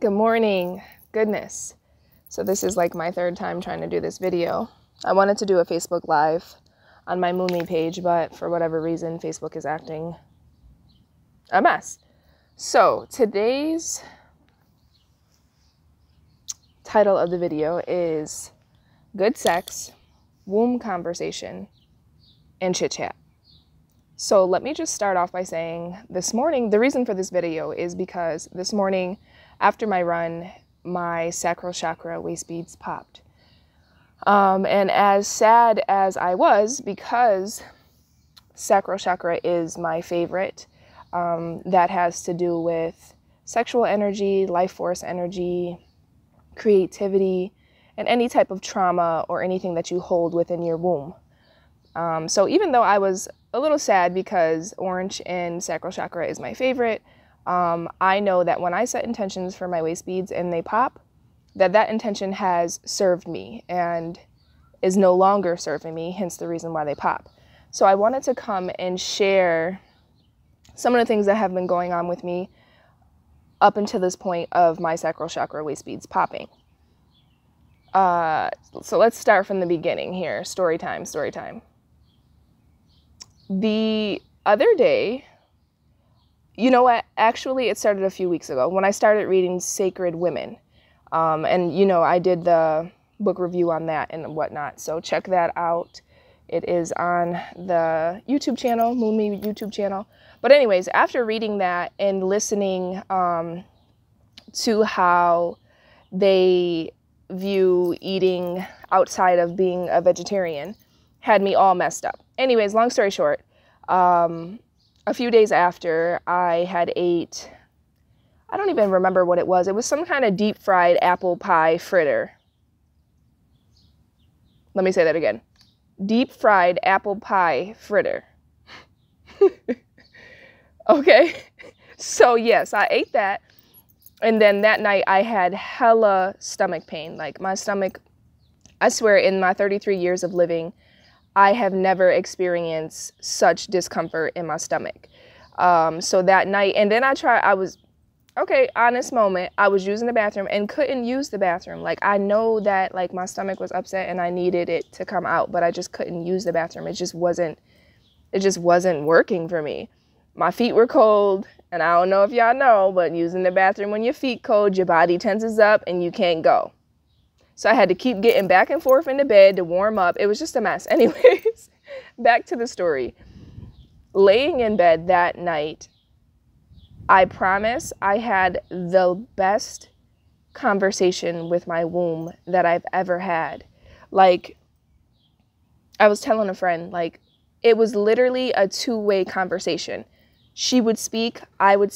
Good morning. Goodness. So this is like my third time trying to do this video. I wanted to do a Facebook Live on my Moonly page, but for whatever reason, Facebook is acting a mess. So today's title of the video is Good Sex, Womb Conversation, and Chit Chat. So let me just start off by saying this morning, the reason for this video is because this morning after my run, my sacral chakra waist beads popped. And as sad as I was, because sacral chakra is my favorite, that has to do with sexual energy, life force energy, creativity, and any type of trauma or anything that you hold within your womb. So even though I was a little sad because orange and sacral chakra is my favorite, I know that when I set intentions for my waist beads and they pop, that intention has served me and is no longer serving me, hence the reason why they pop. So I wanted to come and share some of the things that have been going on with me up until this point of my sacral chakra waist beads popping. So let's start from the beginning here. Story time. The other day, you know what? Actually, it started a few weeks ago when I started reading Sacred Women. And, you know, I did the book review on that and whatnot. So check that out. It is on the YouTube channel, Moonly YouTube channel. But anyways, after reading that and listening to how they view eating outside of being a vegetarian, had me all messed up. Anyways, long story short, a few days after I had ate, I don't even remember what it was. It was some kind of deep fried apple pie fritter. Let me say that again. Deep fried apple pie fritter. Okay. So yes, I ate that. And then that night I had hella stomach pain. Like my stomach, I swear in my 33 years of living, I have never experienced such discomfort in my stomach. So that night, and then honest moment, I was using the bathroom and couldn't use the bathroom. Like I know that like my stomach was upset and I needed it to come out, but I just couldn't use the bathroom. It just wasn't working for me. My feet were cold, and I don't know if y'all know, but using the bathroom when your feet cold, your body tenses up and you can't go. So I had to keep getting back and forth into bed to warm up. It was just a mess. Anyways, back to the story. Laying in bed that night, I promise I had the best conversation with my womb that I've ever had. Like, I was telling a friend, like, it was literally a two-way conversation. She would speak, I would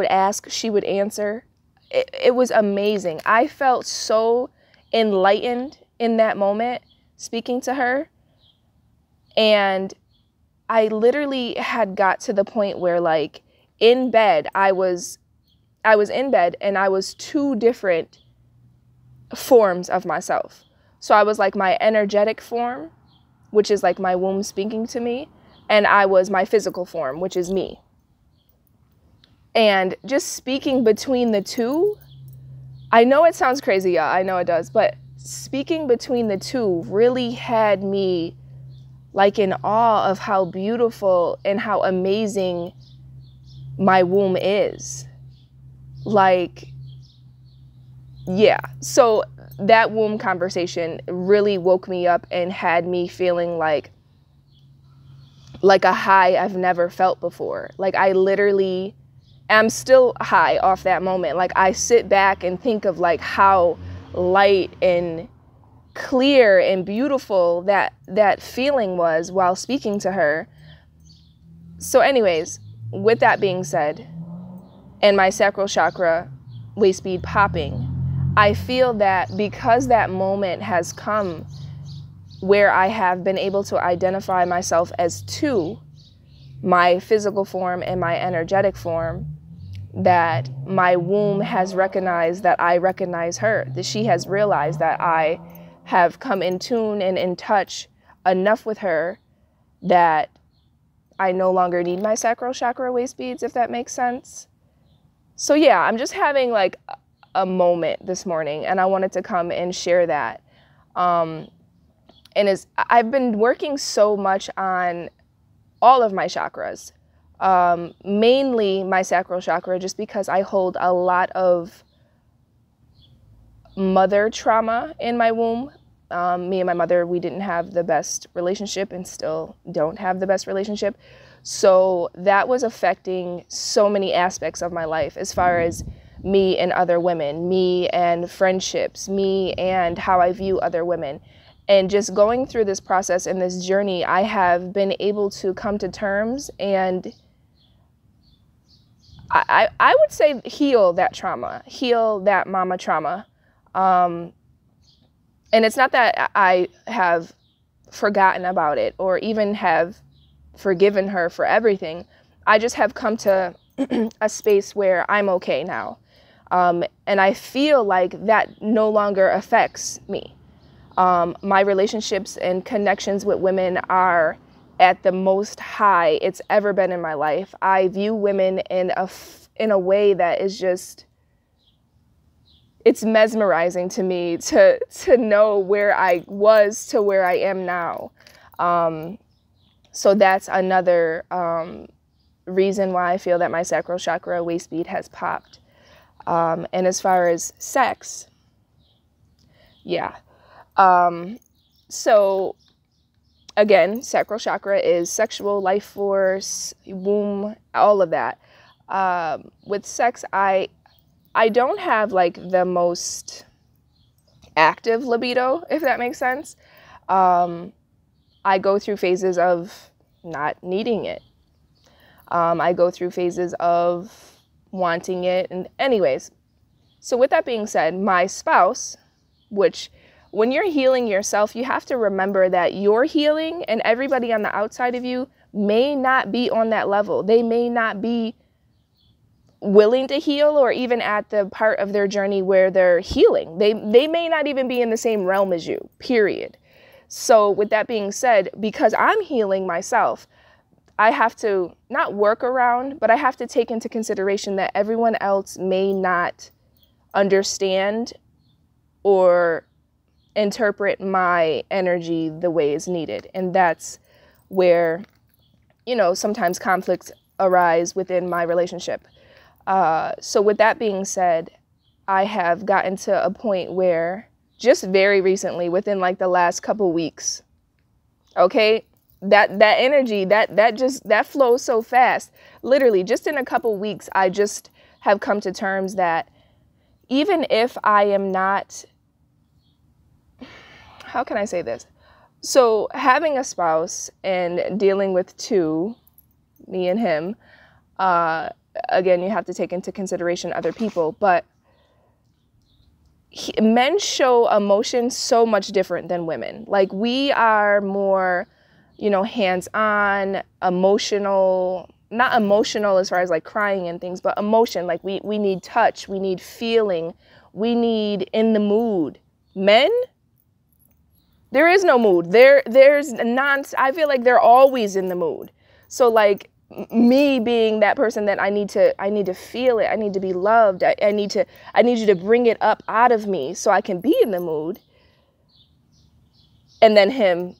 ask, she would answer. It was amazing. I felt so enlightened in that moment speaking to her. And I literally had got to the point where like in bed, I was in bed and I was two different forms of myself. So I was like my energetic form, which is like my womb speaking to me. And I was my physical form, which is me. And just speaking between the two, I know it sounds crazy, y'all. I know it does. But speaking between the two really had me like in awe of how beautiful and how amazing my womb is. Like, yeah. So that womb conversation really woke me up and had me feeling like a high I've never felt before. Like I literally am still high off that moment. Like I sit back and think of like how light and clear and beautiful that feeling was while speaking to her. So anyways, with that being said, and my sacral chakra waist bead popping, I feel that because that moment has come where I have been able to identify myself as two, my physical form and my energetic form, that my womb has recognized that I recognize her, that she has realized that I have come in tune and in touch enough with her that I no longer need my sacral chakra waist beads, if that makes sense. So yeah, I'm just having like a moment this morning, and I wanted to come and share that. And I've been working so much on all of my chakras, mainly my sacral chakra, just because I hold a lot of mother trauma in my womb. Me and my mother, we didn't have the best relationship and still don't have the best relationship. So that was affecting so many aspects of my life, as far as me and other women, me and friendships, me and how I view other women. And just going through this process and this journey, I have been able to come to terms and I would say heal that trauma, heal that mama trauma. And it's not that I have forgotten about it or even have forgiven her for everything. I just have come to a space where I'm okay now. And I feel like that no longer affects me. My relationships and connections with women are at the most high it's ever been in my life. I view women in a way that is just, it's mesmerizing to me to know where I was to where I am now. So that's another reason why I feel that my sacral chakra waist bead has popped. And as far as sex, yeah. So again, sacral chakra is sexual, life force, womb, all of that. With sex, I don't have like the most active libido, if that makes sense. I go through phases of not needing it. I go through phases of wanting it. And anyways, so with that being said, my spouse, which when you're healing yourself, you have to remember that your healing and everybody on the outside of you may not be on that level. They may not be willing to heal or even at the part of their journey where they're healing. They may not even be in the same realm as you, period. So with that being said, because I'm healing myself, I have to not work around, but I have to take into consideration that everyone else may not understand or interpret my energy the way it's needed. And that's where, sometimes conflicts arise within my relationship. So with that being said, I have gotten to a point where just very recently, within like the last couple weeks, okay, that energy, that flows so fast. Literally, just in a couple weeks, I just have come to terms that even if I am not, how can I say this? So having a spouse and dealing with two, me and him, again, you have to take into consideration other people, but men show emotion so much different than women. Like we are more, hands-on, emotional, not emotional as far as like crying and things, but emotion. Like we need touch, we need feeling, we need in the mood. Men, there is no mood. I feel like they're always in the mood. So like me being that person that I need to feel it. I need to be loved. I need you to bring it up out of me so I can be in the mood. And then him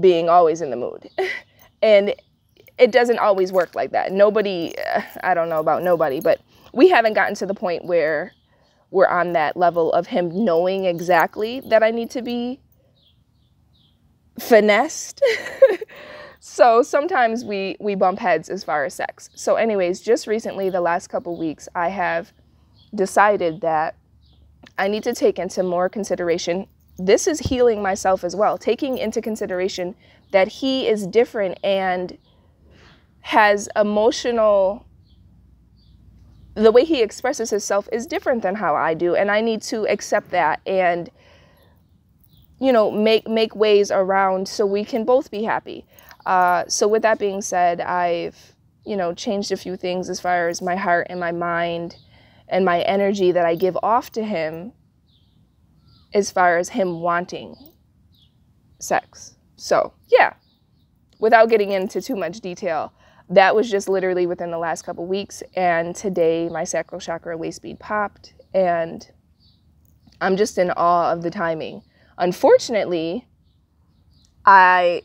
being always in the mood. And it doesn't always work like that. Nobody, I don't know about nobody, but we haven't gotten to the point where we're on that level of him knowing exactly that I need to be finessed. So sometimes we bump heads as far as sex. So anyways, just recently, the last couple weeks, I have decided that I need to take into more consideration. This is healing myself as well, taking into consideration that he is different and has the way he expresses himself is different than how I do. And I need to accept that and, make ways around so we can both be happy. So with that being said, I've, changed a few things as far as my heart and my mind and my energy that I give off to him as far as him wanting sex. So yeah, without getting into too much detail, that was just literally within the last couple weeks. And today my sacral chakra waist bead popped, and I'm just in awe of the timing. Unfortunately, I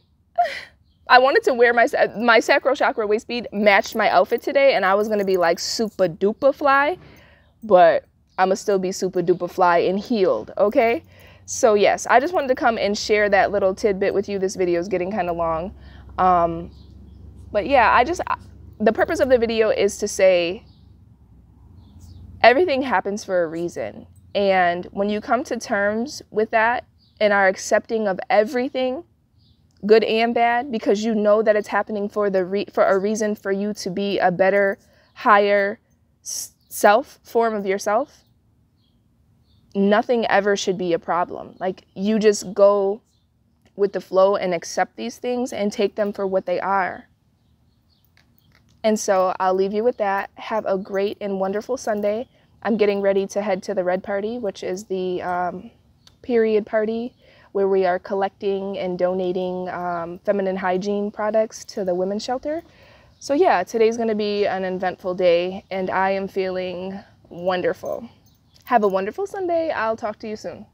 wanted to wear my sacral chakra waist bead matched my outfit today, and I was going to be like super duper fly, but I'm going to still be super duper fly and healed, okay? So yes, I just wanted to come and share that little tidbit with you. This video is getting kind of long. But yeah, the purpose of the video is to say everything happens for a reason. And when you come to terms with that and are accepting of everything, good and bad, because you know that it's happening for a reason, for you to be a better, higher form of yourself, nothing ever should be a problem. Like, you just go with the flow and accept these things and take them for what they are. And so I'll leave you with that. Have a great and wonderful Sunday. I'm getting ready to head to the Red Party, which is the period party where we are collecting and donating feminine hygiene products to the women's shelter. So yeah, today's going to be an eventful day, and I am feeling wonderful. Have a wonderful Sunday. I'll talk to you soon.